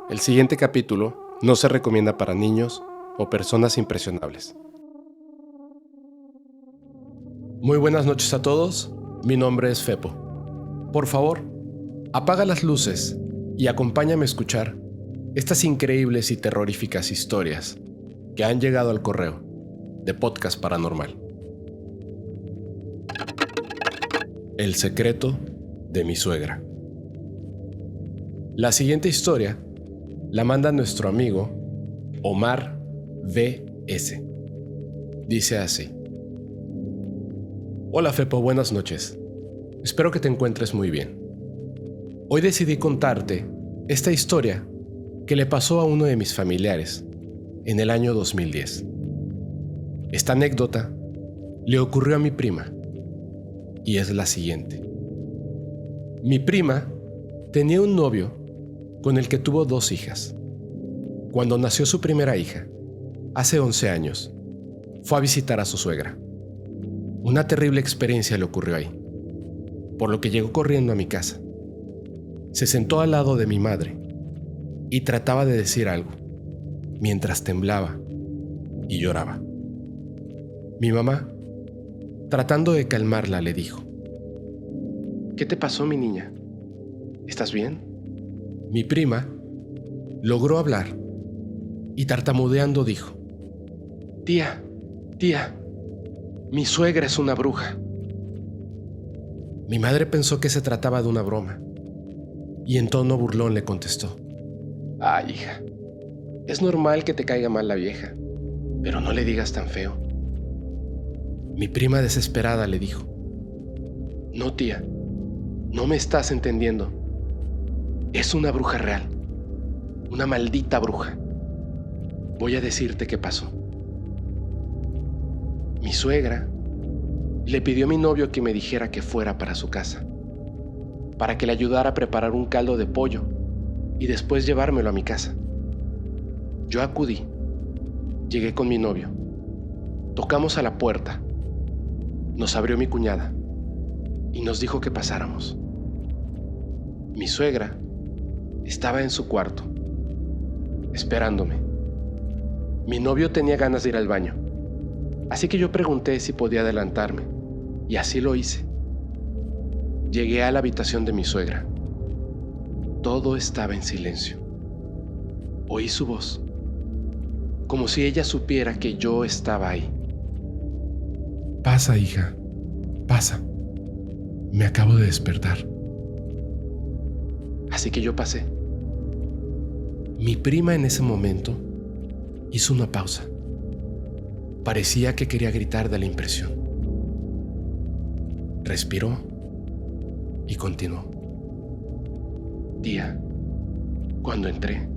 El siguiente capítulo no se recomienda para niños o personas impresionables. Muy buenas noches a todos, mi nombre es Fepo. Por favor, apaga las luces y acompáñame a escuchar estas increíbles y terroríficas historias que han llegado al correo de Podcast Paranormal. El secreto de mi suegra. La siguiente historia la manda nuestro amigo Omar V.S. Dice así: Hola Fepo, buenas noches. Espero que te encuentres muy bien. Hoy decidí contarte esta historia que le pasó a uno de mis familiares en el año 2010. Esta anécdota le ocurrió a mi prima y es la siguiente. Mi prima tenía un novio con el que tuvo 2 hijas. Cuando nació su primera hija, hace 11 años, fue a visitar a su suegra. Una terrible experiencia le ocurrió ahí, por lo que llegó corriendo a mi casa. Se sentó al lado de mi madre y trataba de decir algo, mientras temblaba y lloraba. Mi mamá, tratando de calmarla, le dijo: ¿Qué te pasó, mi niña? ¿Estás bien? Mi prima logró hablar y tartamudeando dijo: Tía, mi suegra es una bruja. Mi madre pensó que se trataba de una broma y en tono burlón le contestó: Ay, hija, es normal que te caiga mal la vieja, pero no le digas tan feo. Mi prima desesperada le dijo: No, tía, no me estás entendiendo. Es una bruja real, una maldita bruja. Voy a decirte qué pasó. Mi suegra le pidió a mi novio que me dijera que fuera para su casa, para que le ayudara a preparar un caldo de pollo y después llevármelo a mi casa. Yo acudí, llegué con mi novio, tocamos a la puerta, nos abrió mi cuñada y nos dijo que pasáramos. Mi suegra estaba en su cuarto, esperándome. Mi novio tenía ganas de ir al baño, así que yo pregunté si podía adelantarme, y así lo hice. Llegué a la habitación de mi suegra. Todo estaba en silencio. Oí su voz, como si ella supiera que yo estaba ahí. Pasa, hija, pasa. Me acabo de despertar. Así que yo pasé. Mi prima en ese momento hizo una pausa. Parecía que quería gritar de la impresión. Respiró y continuó. Tía, cuando entré,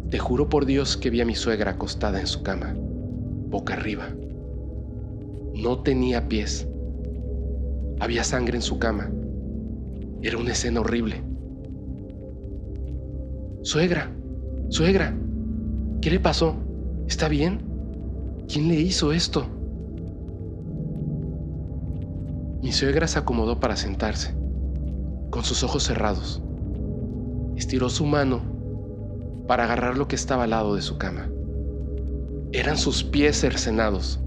te juro por Dios que vi a mi suegra acostada en su cama, boca arriba. No tenía pies. Había sangre en su cama. Era una escena horrible. Suegra, ¿qué le pasó? ¿Está bien? ¿Quién le hizo esto? Mi suegra se acomodó para sentarse, con sus ojos cerrados. Estiró su mano para agarrar lo que estaba al lado de su cama. Eran sus pies cercenados.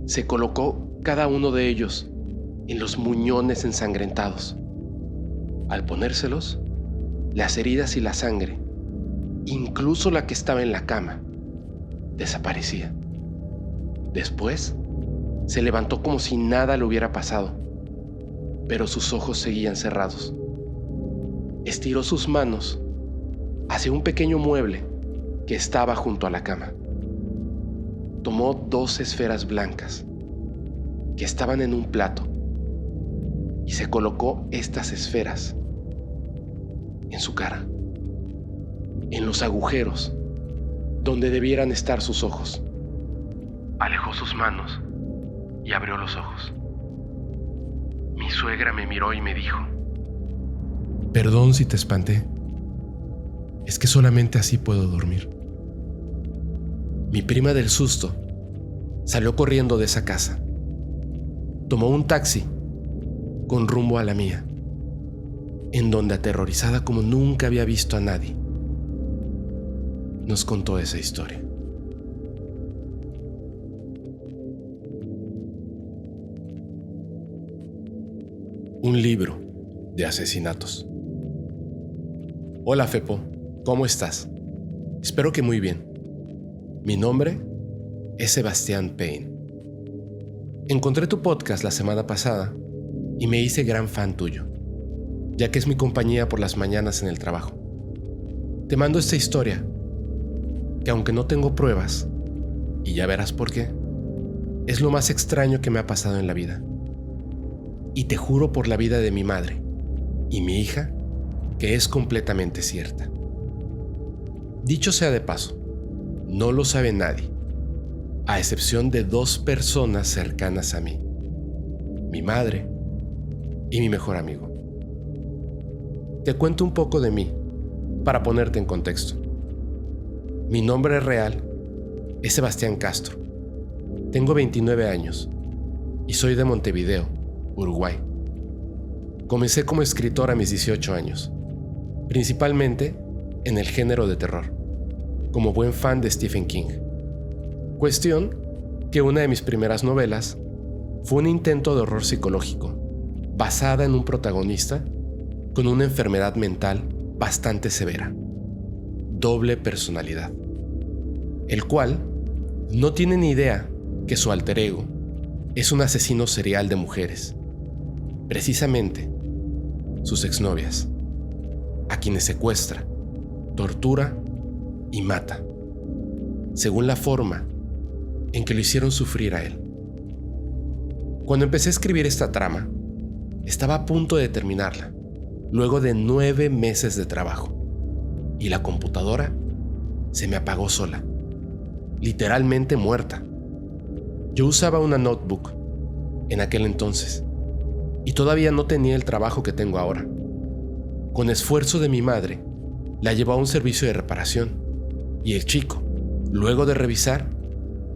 Se colocó cada uno de ellos en los muñones ensangrentados. Al ponérselos, las heridas y la sangre, incluso la que estaba en la cama, desaparecía. Después, se levantó como si nada le hubiera pasado, pero sus ojos seguían cerrados. Estiró sus manos hacia un pequeño mueble que estaba junto a la cama. Tomó 2 esferas blancas que estaban en un plato y se colocó estas esferas en su cara, en los agujeros donde debieran estar sus ojos. Alejó sus manos y abrió los ojos. Mi suegra me miró y me dijo: Perdón si te espanté. Es que solamente así puedo dormir. Mi prima del susto salió corriendo de esa casa. Tomó un taxi con rumbo a la mía. en donde, aterrorizada como nunca había visto a nadie, nos contó esa historia. Un libro de asesinatos. Hola Fepo, ¿cómo estás? Espero que muy bien. Mi nombre es Sebastián Payne. Encontré tu podcast la semana pasada y me hice gran fan tuyo, ya que es mi compañía por las mañanas en el trabajo. Te mando esta historia, que aunque no tengo pruebas, y ya verás por qué, es lo más extraño que me ha pasado en la vida. Y te juro por la vida de mi madre y mi hija que es completamente cierta. Dicho sea de paso, no lo sabe nadie, a excepción de 2 personas cercanas a mí: mi madre y mi mejor amigo. Te cuento un poco de mí para ponerte en contexto. Mi nombre real es Sebastián Castro. Tengo 29 años y soy de Montevideo, Uruguay. Comencé como escritor a mis 18 años, principalmente en el género de terror, como buen fan de Stephen King. Cuestión que una de mis primeras novelas fue un intento de horror psicológico, basada en un protagonista con una enfermedad mental bastante severa, doble personalidad, el cual no tiene ni idea que su alter ego es un asesino serial de mujeres, precisamente sus exnovias, a quienes secuestra, tortura y mata, según la forma en que lo hicieron sufrir a él. Cuando empecé a escribir esta trama, estaba a punto de terminarla, luego de 9 meses de trabajo, y la computadora se me apagó sola, literalmente muerta. Yo usaba una notebook en aquel entonces, y todavía no tenía el trabajo que tengo ahora. Con esfuerzo de mi madre, la llevó a un servicio de reparación, y el chico, luego de revisar,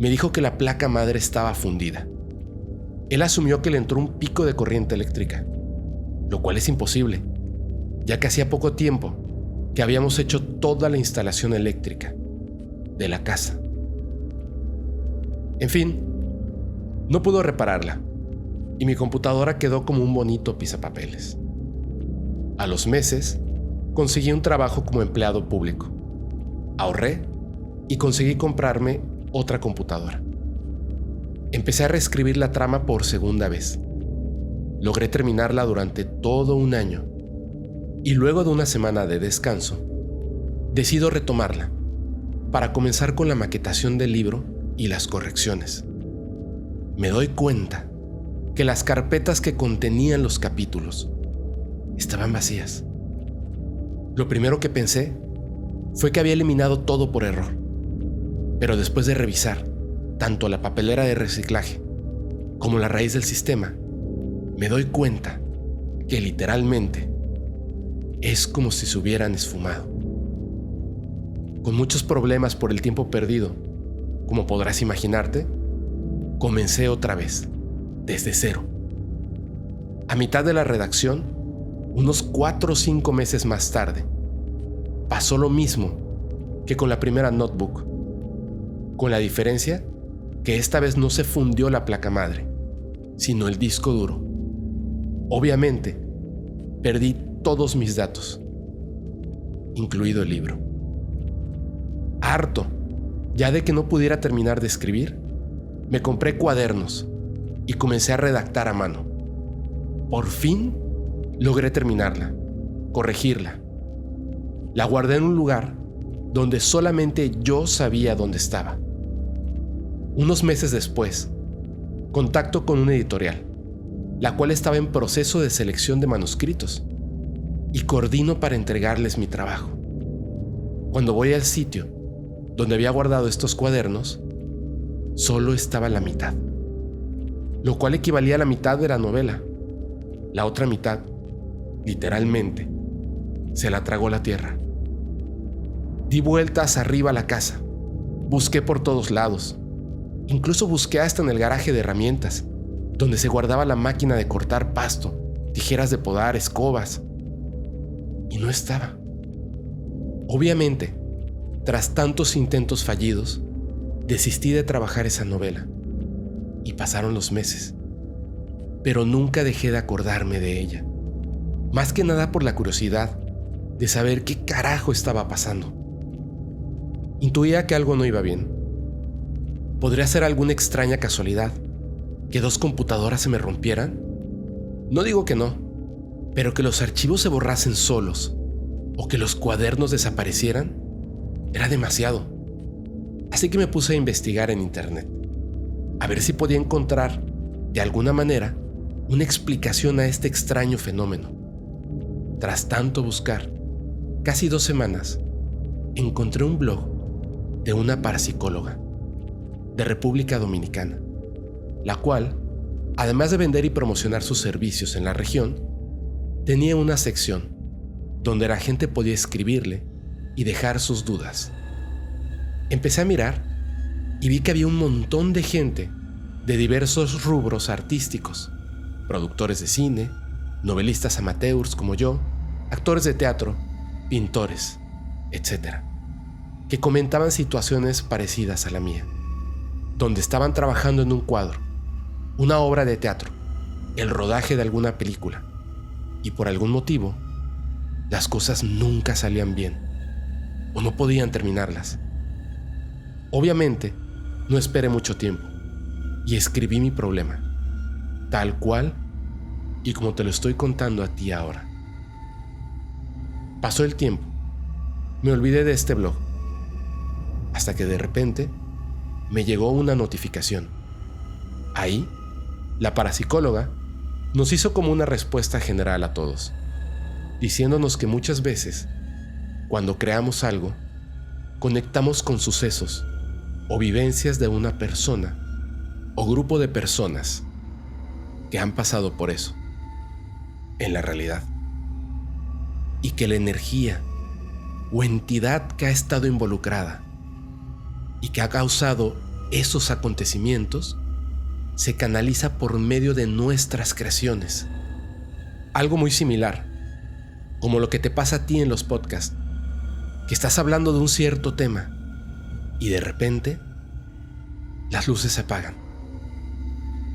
me dijo que la placa madre estaba fundida. Él asumió que le entró un pico de corriente eléctrica, lo cual es imposible, ya que hacía poco tiempo que habíamos hecho toda la instalación eléctrica de la casa. En fin, no pudo repararla, y mi computadora quedó como un bonito pisapapeles. A los meses, conseguí un trabajo como empleado público. Ahorré y conseguí comprarme otra computadora. Empecé a reescribir la trama por segunda vez. Logré terminarla durante todo un año, y luego de una semana de descanso, decido retomarla para comenzar con la maquetación del libro y las correcciones. Me doy cuenta que las carpetas que contenían los capítulos estaban vacías. Lo primero que pensé fue que había eliminado todo por error, pero después de revisar tanto la papelera de reciclaje como la raíz del sistema, me doy cuenta que literalmente es como si se hubieran esfumado. Con muchos problemas por el tiempo perdido, como podrás imaginarte, comencé otra vez, desde cero. A mitad de la redacción, unos 4 o 5 meses más tarde, pasó lo mismo que con la primera notebook, con la diferencia que esta vez no se fundió la placa madre, sino el disco duro. Obviamente, perdí todos mis datos, incluido el libro. Harto ya de que no pudiera terminar de escribir, me compré cuadernos y comencé a redactar a mano. Por fin logré terminarla, corregirla. La guardé en un lugar donde solamente yo sabía dónde estaba. Unos meses después, contacto con una editorial, la cual estaba en proceso de selección de manuscritos, y coordino para entregarles mi trabajo. Cuando voy al sitio donde había guardado estos cuadernos, solo estaba la mitad, lo cual equivalía a la mitad de la novela. La otra mitad, literalmente, se la tragó la tierra. Di vueltas arriba a la casa, busqué por todos lados, incluso busqué hasta en el garaje de herramientas, donde se guardaba la máquina de cortar pasto, tijeras de podar, escobas, y no estaba. Obviamente, tras tantos intentos fallidos, desistí de trabajar esa novela y pasaron los meses, pero nunca dejé de acordarme de ella, más que nada por la curiosidad de saber qué carajo estaba pasando. Intuía que algo no iba bien. ¿Podría ser alguna extraña casualidad que 2 computadoras se me rompieran? No digo que no, pero que los archivos se borrasen solos o que los cuadernos desaparecieran era demasiado. Así que me puse a investigar en internet, a ver si podía encontrar, de alguna manera, una explicación a este extraño fenómeno. Tras tanto buscar, casi 2 semanas, encontré un blog de una parapsicóloga de República Dominicana, la cual, además de vender y promocionar sus servicios en la región, tenía una sección donde la gente podía escribirle y dejar sus dudas. Empecé a mirar y vi que había un montón de gente de diversos rubros artísticos, productores de cine, novelistas amateurs como yo, actores de teatro, pintores, etc., que comentaban situaciones parecidas a la mía, donde estaban trabajando en un cuadro, una obra de teatro, el rodaje de alguna película, y por algún motivo, las cosas nunca salían bien, o no podían terminarlas. Obviamente, no esperé mucho tiempo, y escribí mi problema, tal cual y como te lo estoy contando a ti ahora. Pasó el tiempo, me olvidé de este blog, hasta que de repente me llegó una notificación. Ahí, la parapsicóloga nos hizo como una respuesta general a todos, diciéndonos que muchas veces, cuando creamos algo, conectamos con sucesos o vivencias de una persona o grupo de personas que han pasado por eso en la realidad, y que la energía o entidad que ha estado involucrada y que ha causado esos acontecimientos se canaliza por medio de nuestras creaciones. Algo muy similar, como lo que te pasa a ti en los podcasts, que estás hablando de un cierto tema y de repente las luces se apagan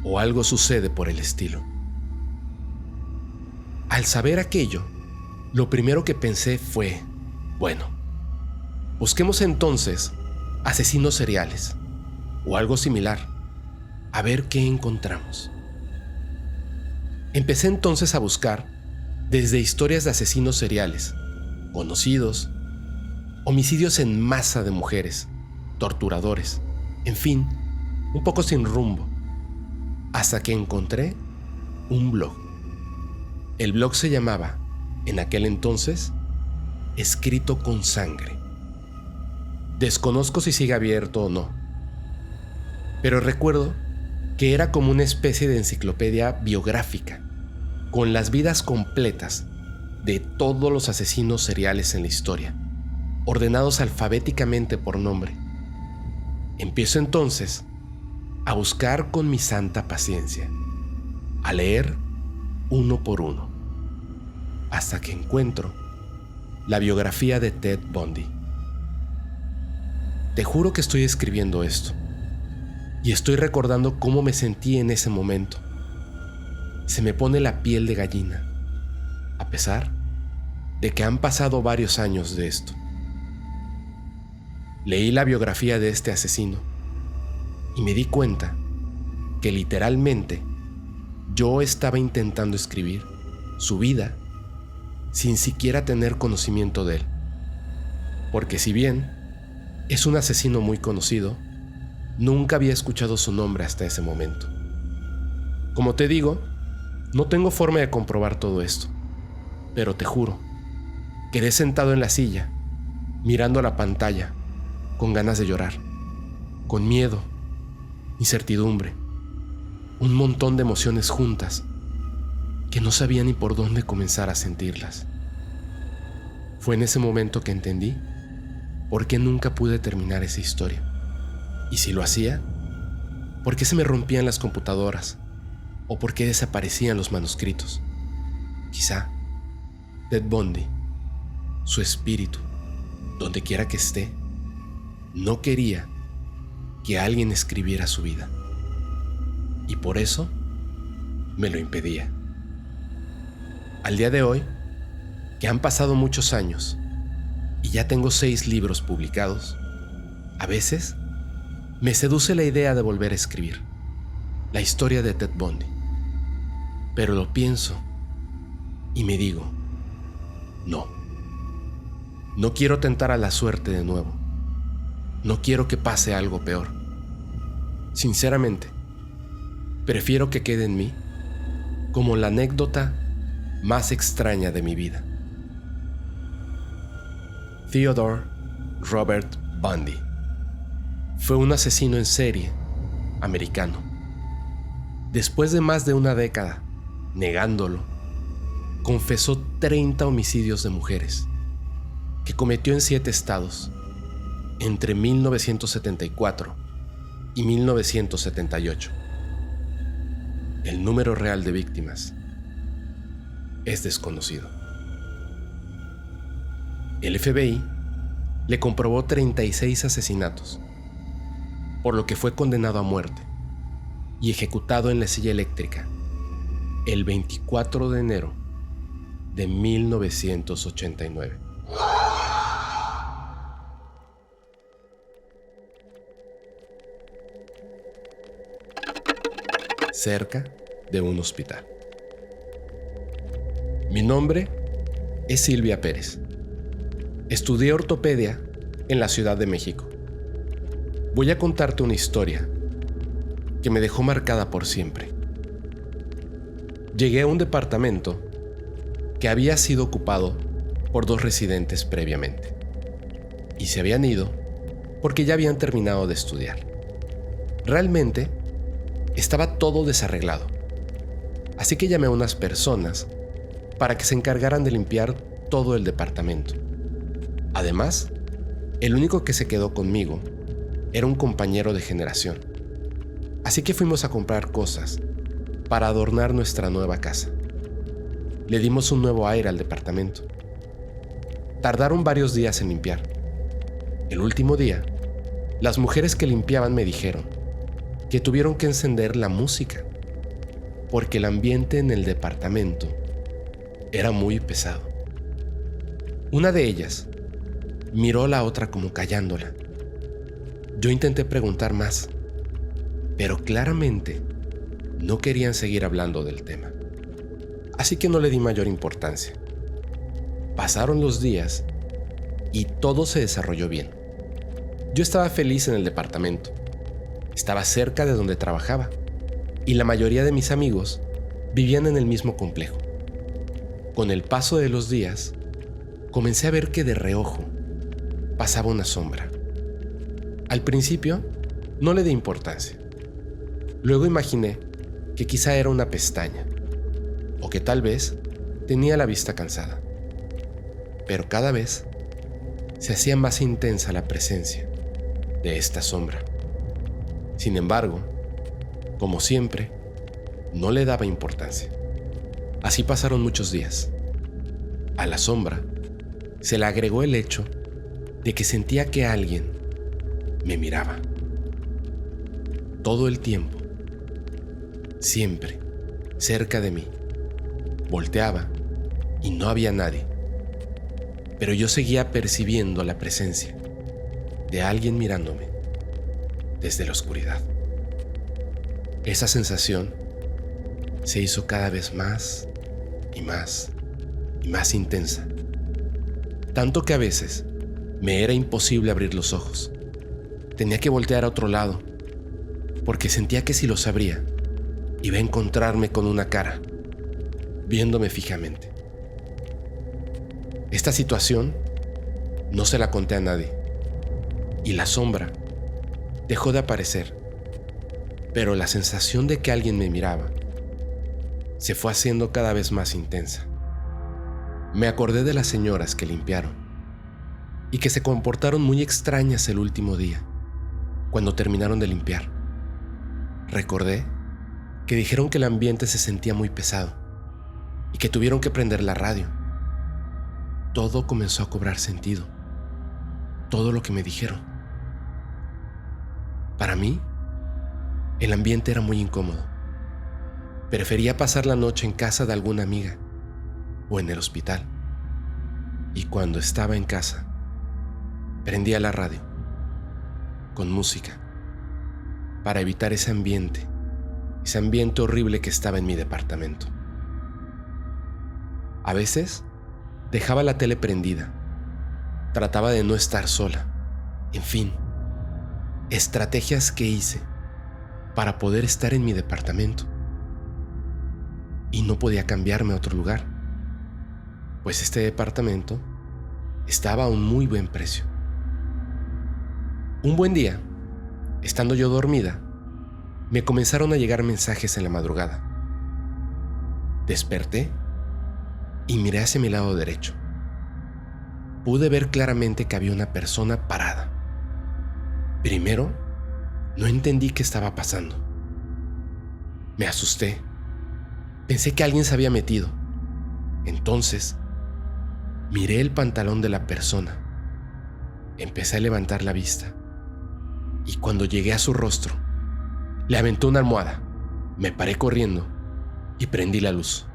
o algo sucede por el estilo. Al saber aquello, lo primero que pensé fue, bueno, busquemos entonces asesinos seriales o algo similar, a ver qué encontramos. Empecé entonces a buscar desde historias de asesinos seriales, conocidos, homicidios en masa de mujeres, torturadores, en fin, un poco sin rumbo, hasta que encontré un blog. El blog se llamaba, en aquel entonces, Escrito con Sangre. Desconozco si sigue abierto o no, pero recuerdo que era como una especie de enciclopedia biográfica, con las vidas completas de todos los asesinos seriales en la historia, ordenados alfabéticamente por nombre. Empiezo entonces a buscar con mi santa paciencia, a leer uno por uno, hasta que encuentro la biografía de Ted Bundy. Te juro que estoy escribiendo esto y estoy recordando cómo me sentí en ese momento. Se me pone la piel de gallina, a pesar de que han pasado varios años de esto. Leí la biografía de este asesino y me di cuenta que literalmente yo estaba intentando escribir su vida sin siquiera tener conocimiento de él. Porque si bien es un asesino muy conocido, nunca había escuchado su nombre hasta ese momento. Como te digo, no tengo forma de comprobar todo esto, pero te juro, quedé sentado en la silla, mirando a la pantalla, con ganas de llorar, con miedo, incertidumbre, un montón de emociones juntas que no sabía ni por dónde comenzar a sentirlas. Fue en ese momento que entendí por qué nunca pude terminar esa historia. Y si lo hacía, ¿por qué se me rompían las computadoras? ¿O por qué desaparecían los manuscritos? Quizá Ted Bundy su espíritu, donde quiera que esté, no quería que alguien escribiera su vida. Y por eso me lo impedía. Al día de hoy, que han pasado muchos años y ya tengo 6 libros publicados, a veces me seduce la idea de volver a escribir la historia de Ted Bundy. Pero lo pienso y me digo, no quiero tentar a la suerte de nuevo. No quiero que pase algo peor. Sinceramente, prefiero que quede en mí como la anécdota más extraña de mi vida. Theodore Robert Bundy fue un asesino en serie americano. Después de más de una década negándolo, confesó 30 homicidios de mujeres que cometió en 7 estados entre 1974 y 1978. El número real de víctimas es desconocido. El FBI le comprobó 36 asesinatos, por lo que fue condenado a muerte y ejecutado en la silla eléctrica el 24 de enero de 1989. Cerca de un hospital. Mi nombre es Silvia Pérez. Estudié ortopedia en la Ciudad de México. Voy a contarte una historia que me dejó marcada por siempre. Llegué a un departamento que había sido ocupado por 2 residentes previamente y se habían ido porque ya habían terminado de estudiar. Realmente estaba todo desarreglado, así que llamé a unas personas para que se encargaran de limpiar todo el departamento. Además, el único que se quedó conmigo era un compañero de generación, así que fuimos a comprar cosas para adornar nuestra nueva casa. Le dimos un nuevo aire al departamento. Tardaron varios días en limpiar. El último día, las mujeres que limpiaban me dijeron que tuvieron que encender la música porque el ambiente en el departamento era muy pesado. Una de ellas miró a la otra como callándola. Yo intenté preguntar más, pero claramente no querían seguir hablando del tema. Así que no le di mayor importancia. Pasaron los días y todo se desarrolló bien. Yo estaba feliz en el departamento. Estaba cerca de donde trabajaba y la mayoría de mis amigos vivían en el mismo complejo. Con el paso de los días, comencé a ver que de reojo pasaba una sombra. Al principio, no le di importancia. Luego imaginé que quizá era una pestaña o que tal vez tenía la vista cansada. Pero cada vez se hacía más intensa la presencia de esta sombra. Sin embargo, como siempre, no le daba importancia. Así pasaron muchos días. A la sombra se le agregó el hecho de que sentía que alguien me miraba. Todo el tiempo, siempre, cerca de mí. Volteaba y no había nadie. Pero yo seguía percibiendo la presencia de alguien mirándome desde la oscuridad. Esa sensación se hizo cada vez más y más y más intensa, tanto que a veces me era imposible abrir los ojos. Tenía que voltear a otro lado, porque sentía que si los abría, iba a encontrarme con una cara, viéndome fijamente. Esta situación no se la conté a nadie, y la sombra dejó de aparecer, pero la sensación de que alguien me miraba se fue haciendo cada vez más intensa. Me acordé de las señoras que limpiaron y que se comportaron muy extrañas el último día, cuando terminaron de limpiar. Recordé que dijeron que el ambiente se sentía muy pesado y que tuvieron que prender la radio. todo comenzó a cobrar sentido. Todo lo que me dijeron. Para mí, el ambiente era muy incómodo. Prefería pasar la noche en casa de alguna amiga o en el hospital. Y cuando estaba en casa, prendía la radio con música para evitar ese ambiente horrible que estaba en mi departamento. A veces dejaba la tele prendida, trataba de no estar sola. En fin, estrategias que hice para poder estar en mi departamento. Y no podía cambiarme a otro lugar, pues este departamento estaba a un muy buen precio. Un buen día, estando yo dormida, me comenzaron a llegar mensajes en la madrugada. Desperté y miré hacia mi lado derecho. Pude ver claramente que había una persona parada. Primero, no entendí qué estaba pasando. Me asusté. Pensé que alguien se había metido. Entonces, miré el pantalón de la persona. Empecé a levantar la vista. Y cuando llegué a su rostro, le aventé una almohada. Me paré corriendo y prendí la luz.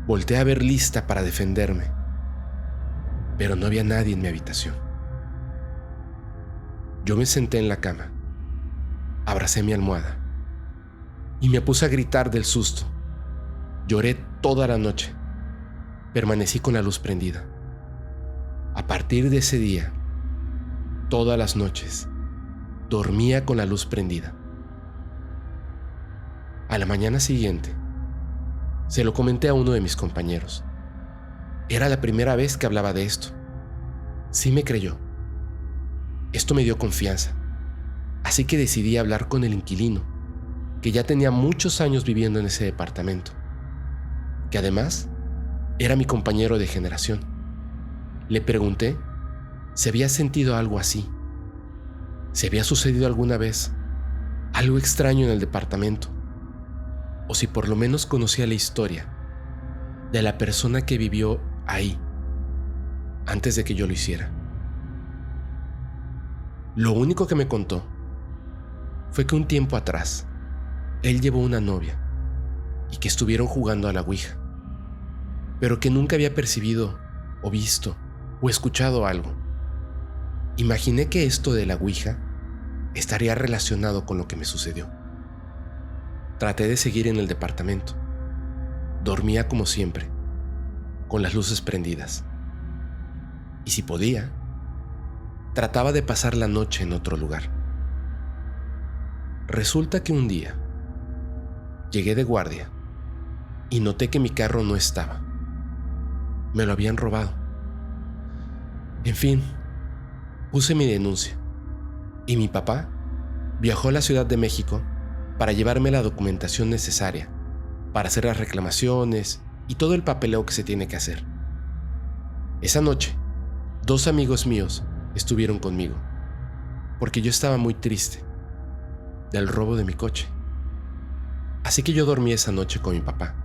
Volteé a ver lista para defenderme, pero no había nadie en mi habitación. Yo me senté en la cama, abracé mi almohada y me puse a gritar del susto. Lloré toda la noche. Permanecí con la luz prendida. A partir de ese día, todas las noches, dormía con la luz prendida. A la mañana siguiente, se lo comenté a uno de mis compañeros. Era la primera vez que hablaba de esto. Sí me creyó. Esto me dio confianza, así que decidí hablar con el inquilino, que ya tenía muchos años viviendo en ese departamento, que además era mi compañero de generación. Le pregunté si había sentido algo así, si había sucedido alguna vez algo extraño en el departamento, o si por lo menos conocía la historia de la persona que vivió ahí antes de que yo lo hiciera. Lo único que me contó fue que un tiempo atrás él llevó una novia y que estuvieron jugando a la Ouija, pero que nunca había percibido o visto o escuchado algo. Imaginé que esto de la Ouija estaría relacionado con lo que me sucedió. Traté de seguir en el departamento. Dormía como siempre, con las luces prendidas. Y si podía, trataba de pasar la noche en otro lugar. Resulta que un día llegué de guardia y noté que mi carro no estaba. Me lo habían robado. En fin, puse mi denuncia y mi papá viajó a la Ciudad de México para llevarme la documentación necesaria para hacer las reclamaciones y todo el papeleo que se tiene que hacer. Esa noche, 2 amigos míos estuvieron conmigo, porque yo estaba muy triste del robo de mi coche. Así que yo dormí esa noche con mi papá,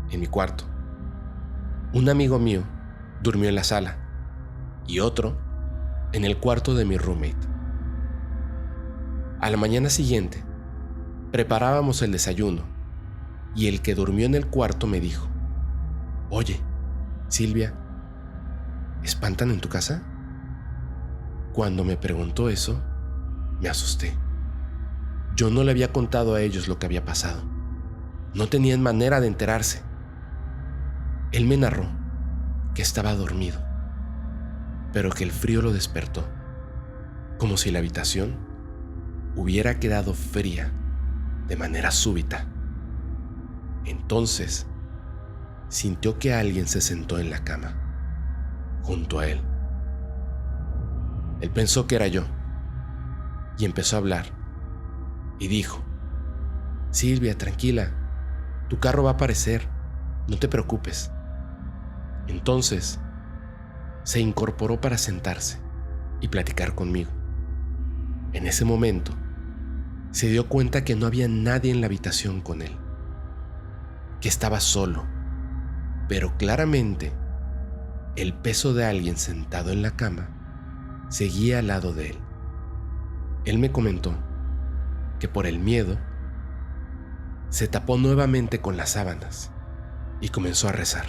en mi cuarto. Un amigo mío durmió en la sala y otro en el cuarto de mi roommate. A la mañana siguiente, preparábamos el desayuno y el que durmió en el cuarto me dijo: «Oye, Silvia, ¿espantan en tu casa?». Cuando me preguntó eso, me asusté. Yo no le había contado a ellos lo que había pasado. No tenían manera de enterarse. Él me narró que estaba dormido, pero que el frío lo despertó, como si la habitación hubiera quedado fría de manera súbita. Entonces, sintió que alguien se sentó en la cama, junto a él. Él pensó que era yo, y empezó a hablar, y dijo: «Silvia, tranquila, tu carro va a aparecer, no te preocupes». Entonces, se incorporó para sentarse y platicar conmigo. En ese momento, se dio cuenta que no había nadie en la habitación con él, que estaba solo, pero claramente el peso de alguien sentado en la cama seguía al lado de él. Él me comentó que por el miedo se tapó nuevamente con las sábanas y comenzó a rezar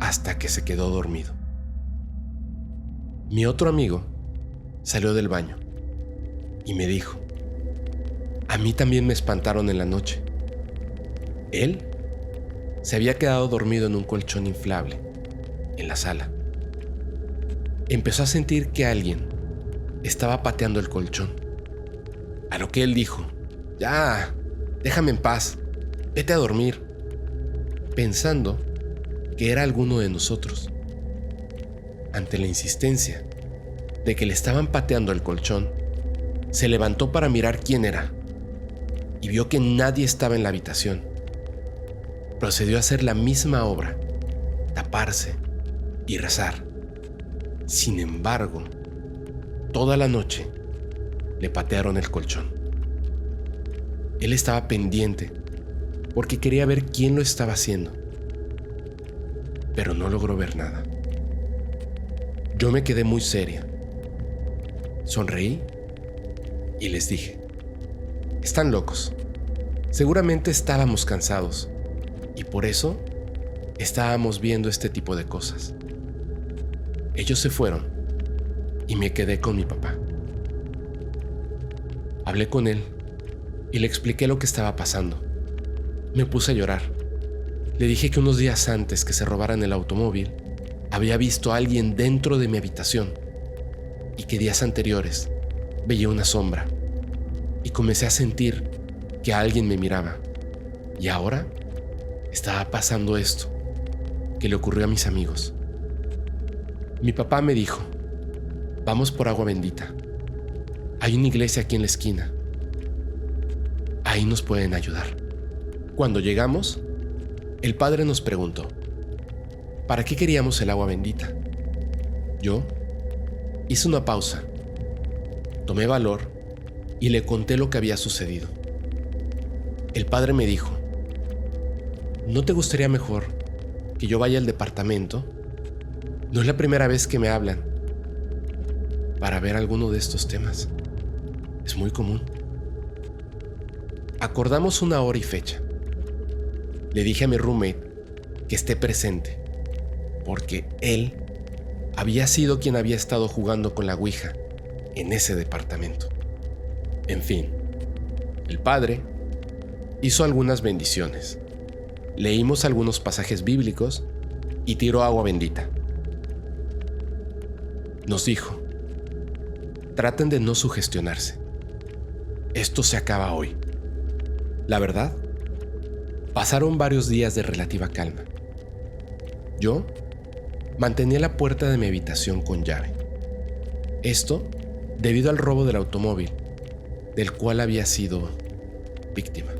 hasta que se quedó dormido. Mi otro amigo salió del baño y me dijo: a mí también me espantaron en la noche. Él se había quedado dormido en un colchón inflable en la sala. Empezó a sentir que alguien estaba pateando el colchón, a lo que él dijo: ya, déjame en paz, vete a dormir, pensando que era alguno de nosotros. Ante la insistencia de que le estaban pateando el colchón, se levantó para mirar quién era y vio que nadie estaba en la habitación. Procedió a hacer la misma obra, taparse y rezar. Sin embargo, toda la noche le patearon el colchón. Él estaba pendiente porque quería ver quién lo estaba haciendo, pero no logró ver nada. Yo me quedé muy seria. Sonreí y les dije: están locos. Seguramente estábamos cansados y por eso estábamos viendo este tipo de cosas. Ellos se fueron y me quedé con mi papá. Hablé con él y le expliqué lo que estaba pasando. Me puse a llorar. Le dije que unos días antes que se robaran el automóvil, había visto a alguien dentro de mi habitación y que días anteriores veía una sombra y comencé a sentir que alguien me miraba. Y ahora estaba pasando esto que le ocurrió a mis amigos. Mi papá me dijo: vamos por agua bendita. Hay una iglesia aquí en la esquina. Ahí nos pueden ayudar. Cuando llegamos, el padre nos preguntó: ¿para qué queríamos el agua bendita? Yo hice una pausa, tomé valor y le conté lo que había sucedido. El padre me dijo: ¿no te gustaría mejor que yo vaya al departamento? No es la primera vez que me hablan para ver alguno de estos temas. Es muy común. Acordamos una hora y fecha. Le dije a mi roommate que esté presente, porque él había sido quien había estado jugando con la ouija en ese departamento. En fin, el padre hizo algunas bendiciones. Leímos algunos pasajes bíblicos y tiró agua bendita. Nos dijo: traten de no sugestionarse. Esto se acaba hoy. La verdad, pasaron varios días de relativa calma. Yo mantenía la puerta de mi habitación con llave. Esto debido al robo del automóvil, del cual había sido víctima.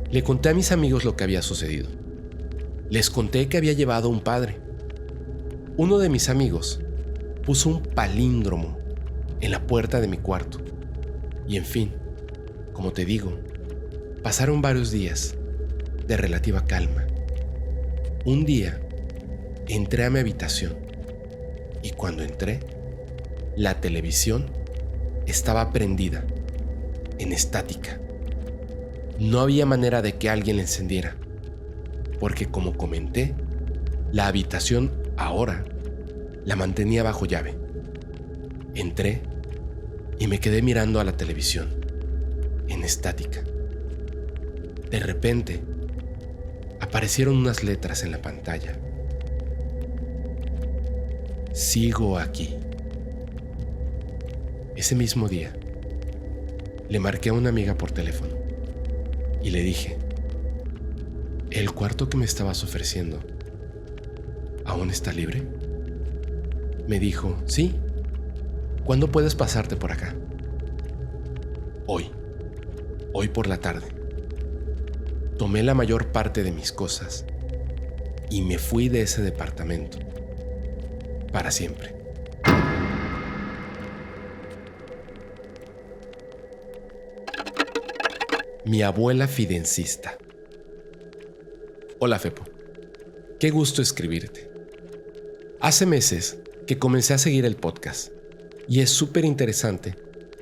Le conté a mis amigos lo que había sucedido. Les conté que había llevado a un padre. Uno de mis amigos puso un palíndromo en la puerta de mi cuarto. Y en fin, como te digo, pasaron varios días de relativa calma. Un día entré a mi habitación y cuando entré, la televisión estaba prendida, en estática. No había manera de que alguien la encendiera, porque como comenté, la habitación ahora la mantenía bajo llave. Entré y me quedé mirando a la televisión, en estática. De repente, aparecieron unas letras en la pantalla. Sigo aquí. Ese mismo día, le marqué a una amiga por teléfono y le dije: ¿el cuarto que me estabas ofreciendo aún está libre? Me dijo: sí. ¿Cuándo puedes pasarte por acá? Hoy por la tarde. Tomé la mayor parte de mis cosas y me fui de ese departamento para siempre. Mi abuela fidencista. Hola, Fepo. Qué gusto escribirte. Hace meses que comencé a seguir el podcast y es súper interesante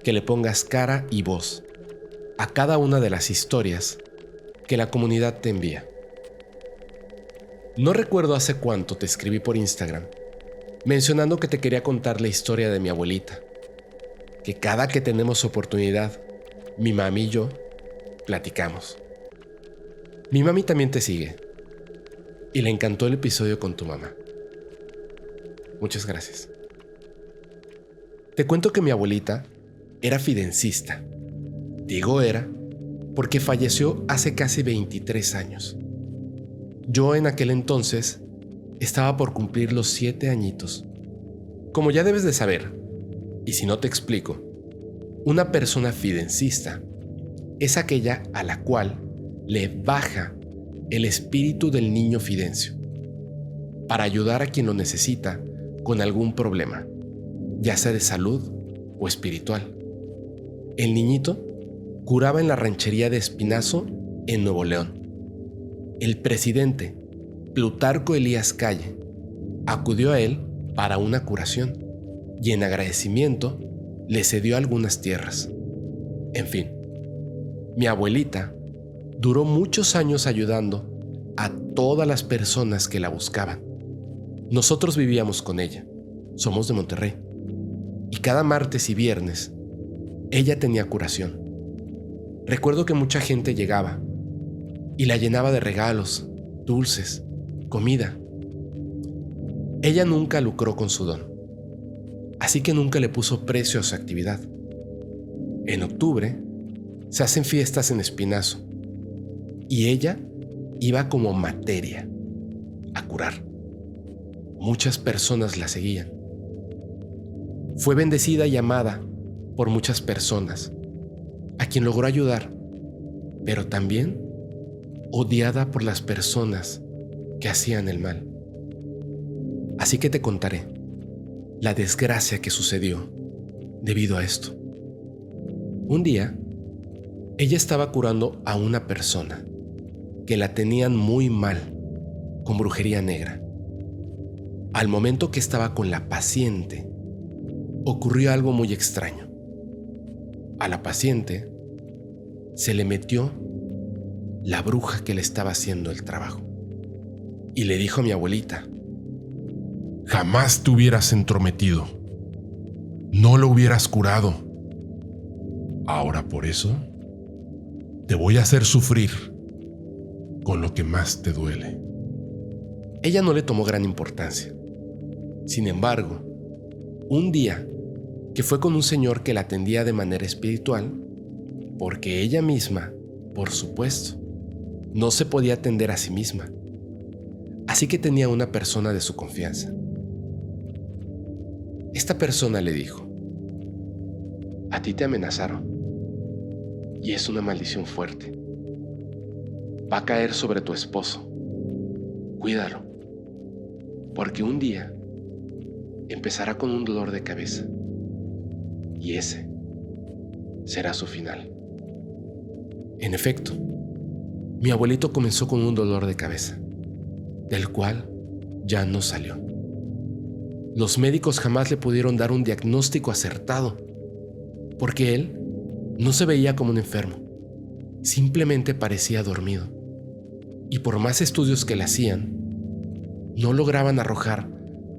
que le pongas cara y voz a cada una de las historias que la comunidad te envía. No recuerdo hace cuánto te escribí por Instagram mencionando que te quería contar la historia de mi abuelita, que cada que tenemos oportunidad, mi mami y yo platicamos. Mi mami también te sigue y le encantó el episodio con tu mamá. Muchas gracias. Te cuento que mi abuelita era fidencista. Digo era porque falleció hace casi 23 años. Yo en aquel entonces estaba por cumplir los 7 añitos. Como ya debes de saber, y si no te explico, una persona fidencista es aquella a la cual le baja el espíritu del niño fidencio para ayudar a quien lo necesita con algún problema, ya sea de salud o espiritual. El niñito curaba en la ranchería de Espinazo, en Nuevo León. El presidente, Plutarco Elías Calle, acudió a él para una curación y en agradecimiento le cedió algunas tierras. En fin, mi abuelita duró muchos años ayudando a todas las personas que la buscaban. Nosotros vivíamos con ella, somos de Monterrey, y cada martes y viernes ella tenía curación. Recuerdo que mucha gente llegaba y la llenaba de regalos, dulces, comida. Ella nunca lucró con su don, así que nunca le puso precio a su actividad. En octubre se hacen fiestas en Espinazo y ella iba como materia a curar. Muchas personas la seguían. Fue bendecida y amada por muchas personas, a quien logró ayudar, pero también odiada por las personas que hacían el mal. Así que te contaré la desgracia que sucedió debido a esto. Un día, ella estaba curando a una persona que la tenían muy mal, con brujería negra. Al momento que estaba con la paciente, ocurrió algo muy extraño. A la paciente se le metió la bruja que le estaba haciendo el trabajo y le dijo a mi abuelita: jamás te hubieras entrometido, no lo hubieras curado. Ahora por eso te voy a hacer sufrir con lo que más te duele. Ella no le tomó gran importancia. Sin embargo, un día que fue con un señor que la atendía de manera espiritual, porque ella misma, por supuesto, no se podía atender a sí misma, así que tenía una persona de su confianza. Esta persona le dijo: a ti te amenazaron y es una maldición fuerte. Va a caer sobre tu esposo. Cuídalo, porque un día empezará con un dolor de cabeza y ese será su final. En efecto, mi abuelito comenzó con un dolor de cabeza, del cual ya no salió. Los médicos jamás le pudieron dar un diagnóstico acertado, porque él no se veía como un enfermo, simplemente parecía dormido. Y por más estudios que le hacían, no lograban arrojar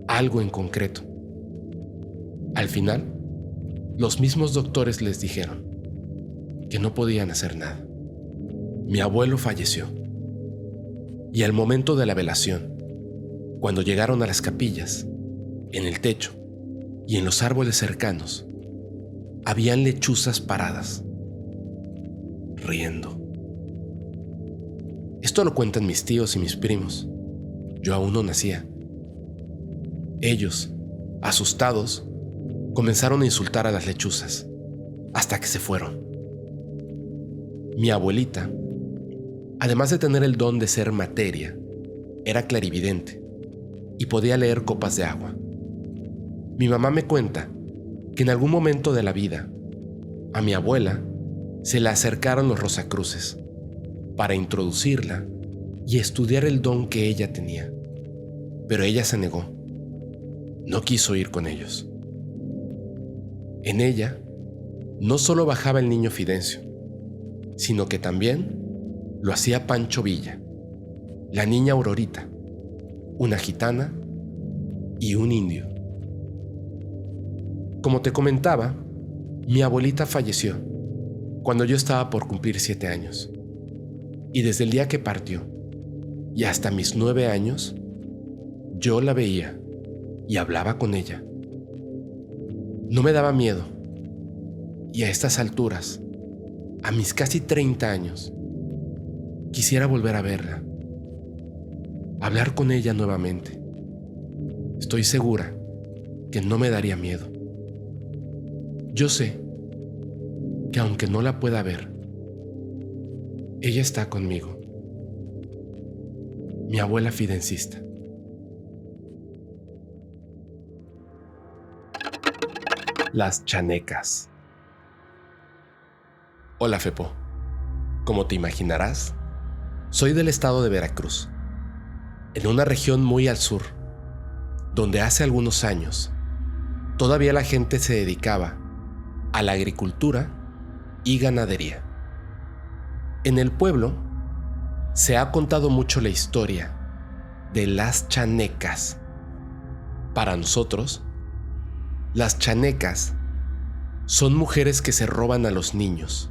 algo en concreto. Al final, los mismos doctores les dijeron que no podían hacer nada. Mi abuelo falleció. Y al momento de la velación, cuando llegaron a las capillas, en el techo y en los árboles cercanos, habían lechuzas paradas, riendo. Esto lo cuentan mis tíos y mis primos. Yo aún no nacía. Ellos, asustados, comenzaron a insultar a las lechuzas, hasta que se fueron. Mi abuelita, además de tener el don de ser materia, era clarividente y podía leer copas de agua. Mi mamá me cuenta que en algún momento de la vida, a mi abuela se le acercaron los Rosacruces para introducirla y estudiar el don que ella tenía. pero ella se negó. No quiso ir con ellos. En ella no solo bajaba el niño Fidencio, sino que también lo hacía Pancho Villa, la niña Aurorita, una gitana y un indio. Como te comentaba, mi abuelita falleció cuando yo estaba por cumplir 7 años. Y desde el día que partió y hasta mis 9 años, yo la veía y hablaba con ella. No me daba miedo. Y a estas alturas, a mis casi 30 años, quisiera volver a verla, hablar con ella nuevamente. Estoy segura que no me daría miedo. Yo sé que aunque no la pueda ver, ella está conmigo. Mi abuela fidencista. Las chanecas. Hola, Fepo. Como te imaginarás, soy del estado de Veracruz, en una región muy al sur, donde hace algunos años todavía la gente se dedicaba a la agricultura y ganadería. En el pueblo se ha contado mucho la historia de las chanecas. Para nosotros, las chanecas son mujeres que se roban a los niños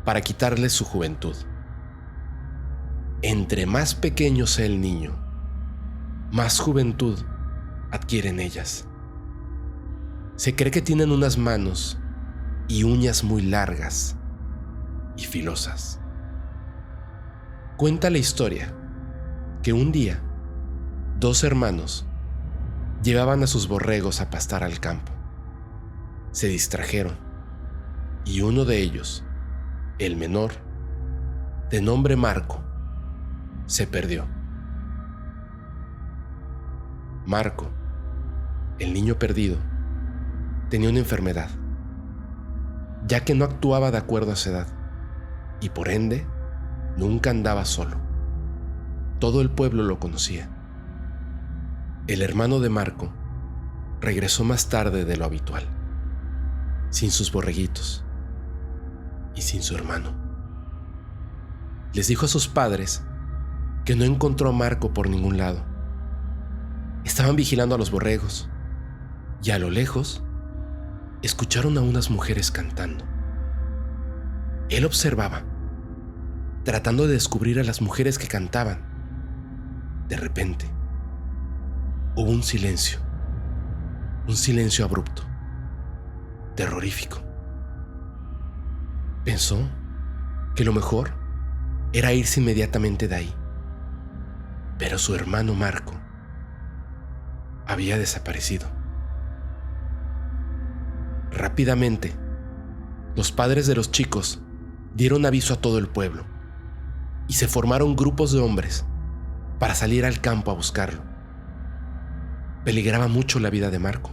para quitarles su juventud. Entre más pequeño sea el niño, más juventud adquieren ellas. Se cree que tienen unas manos y uñas muy largas y filosas. Cuenta la historia que un día 2 hermanos llevaban a sus borregos a pastar al campo. Se distrajeron y uno de ellos, el menor, de nombre Marco, se perdió. Marco, el niño perdido, tenía una enfermedad, ya que no actuaba de acuerdo a su edad y por ende nunca andaba solo. Todo el pueblo lo conocía. El hermano de Marco regresó más tarde de lo habitual, sin sus borreguitos y sin su hermano. Les dijo a sus padres que no encontró a Marco por ningún lado. Estaban vigilando a los borregos y a lo lejos escucharon a unas mujeres cantando. Él observaba, tratando de descubrir a las mujeres que cantaban. De repente, hubo un silencio abrupto, terrorífico. Pensó que lo mejor era irse inmediatamente de ahí, pero su hermano Marco había desaparecido. Rápidamente, los padres de los chicos dieron aviso a todo el pueblo y se formaron grupos de hombres para salir al campo a buscarlo. Peligraba mucho la vida de Marco,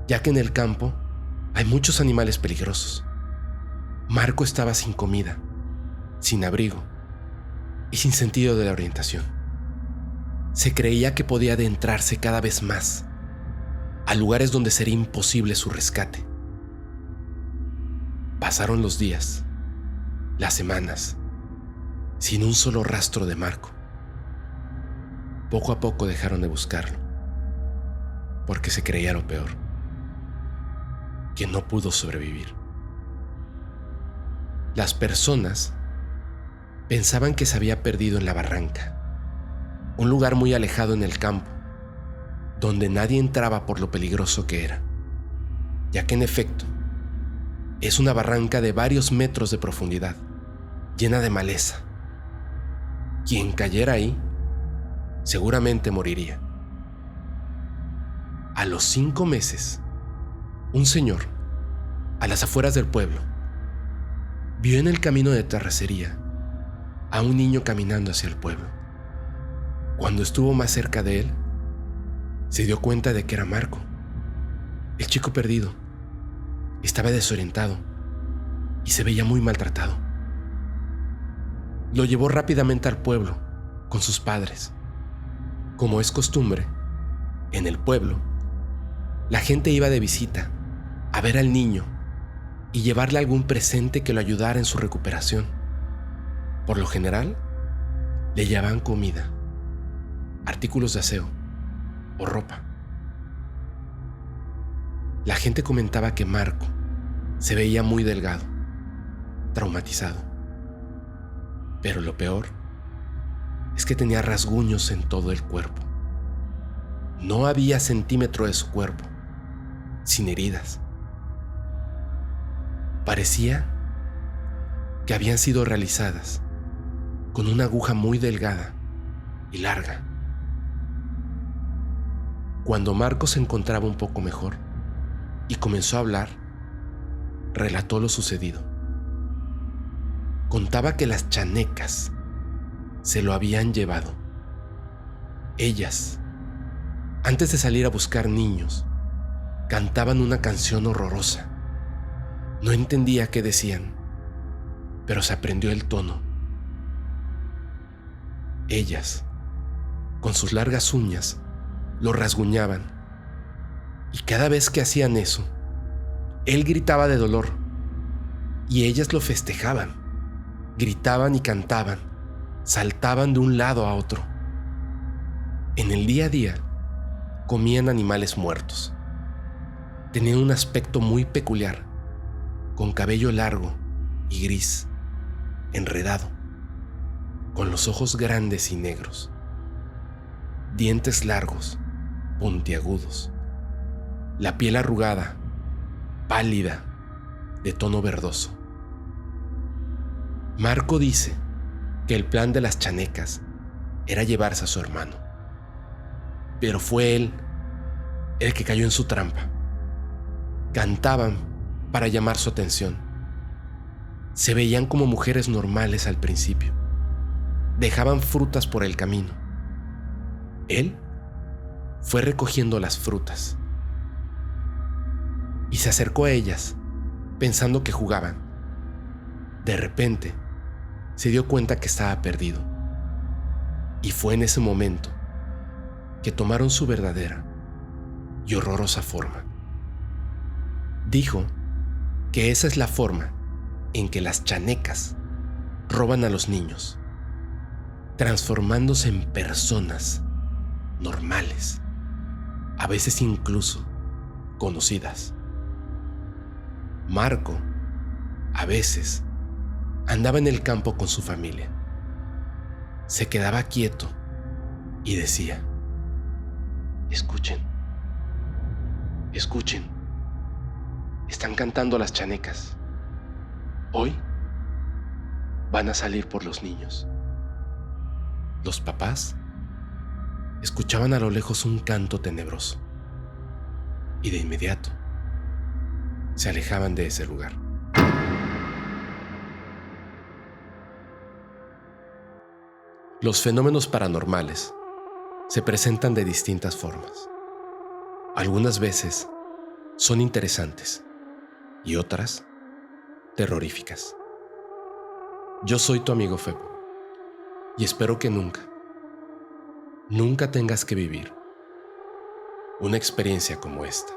ya que en el campo hay muchos animales peligrosos. Marco estaba sin comida, sin abrigo y sin sentido de la orientación. Se creía que podía adentrarse cada vez más a lugares donde sería imposible su rescate. Pasaron los días, las semanas, sin un solo rastro de Marco. Poco a poco dejaron de buscarlo, porque se creía lo peor, que no pudo sobrevivir. Las personas pensaban que se había perdido en la barranca, un lugar muy alejado en el campo, donde nadie entraba por lo peligroso que era, ya que en efecto es una barranca de varios metros de profundidad, llena de maleza. Quien cayera ahí seguramente moriría. A los 5 meses, un señor, a las afueras del pueblo, vio en el camino de terracería a un niño caminando hacia el pueblo. Cuando estuvo más cerca de él, se dio cuenta de que era Marco, el chico perdido. Estaba desorientado y se veía muy maltratado. Lo llevó rápidamente al pueblo con sus padres. Como es costumbre, en el pueblo, la gente iba de visita a ver al niño y llevarle algún presente que lo ayudara en su recuperación. Por lo general, le llevaban comida, artículos de aseo o ropa. La gente comentaba que Marco se veía muy delgado, traumatizado. Pero lo peor es que tenía rasguños en todo el cuerpo. No había centímetro de su cuerpo sin heridas. Parecía que habían sido realizadas con una aguja muy delgada y larga. Cuando Marco se encontraba un poco mejor y comenzó a hablar, relató lo sucedido. Contaba que las chanecas se lo habían llevado. Ellas, antes de salir a buscar niños, cantaban una canción horrorosa. No entendía qué decían, pero se aprendió el tono. Ellas, con sus largas uñas, lo rasguñaban, y cada vez que hacían eso, él gritaba de dolor, y ellas lo festejaban. Gritaban y cantaban, saltaban de un lado a otro. En el día a día, comían animales muertos. Tenían un aspecto muy peculiar, con cabello largo y gris, enredado, con los ojos grandes y negros, dientes largos, puntiagudos, la piel arrugada, pálida, de tono verdoso. Marco dice que el plan de las chanecas era llevarse a su hermano, pero fue él el que cayó en su trampa. Cantaban para llamar su atención. Se veían como mujeres normales al principio. Dejaban frutas por el camino. Él fue recogiendo las frutas y se acercó a ellas pensando que jugaban. De repente, se dio cuenta que estaba perdido. Y fue en ese momento que tomaron su verdadera y horrorosa forma. Dijo que esa es la forma en que las chanecas roban a los niños, transformándose en personas normales, a veces incluso conocidas. Marco, a veces, andaba en el campo con su familia. Se quedaba quieto y decía: escuchen, escuchen, están cantando las chanecas. Hoy van a salir por los niños. Los papás escuchaban a lo lejos un canto tenebroso y de inmediato se alejaban de ese lugar. Los fenómenos paranormales se presentan de distintas formas. Algunas veces son interesantes y otras terroríficas. Yo soy tu amigo Febo y espero que nunca tengas que vivir una experiencia como esta.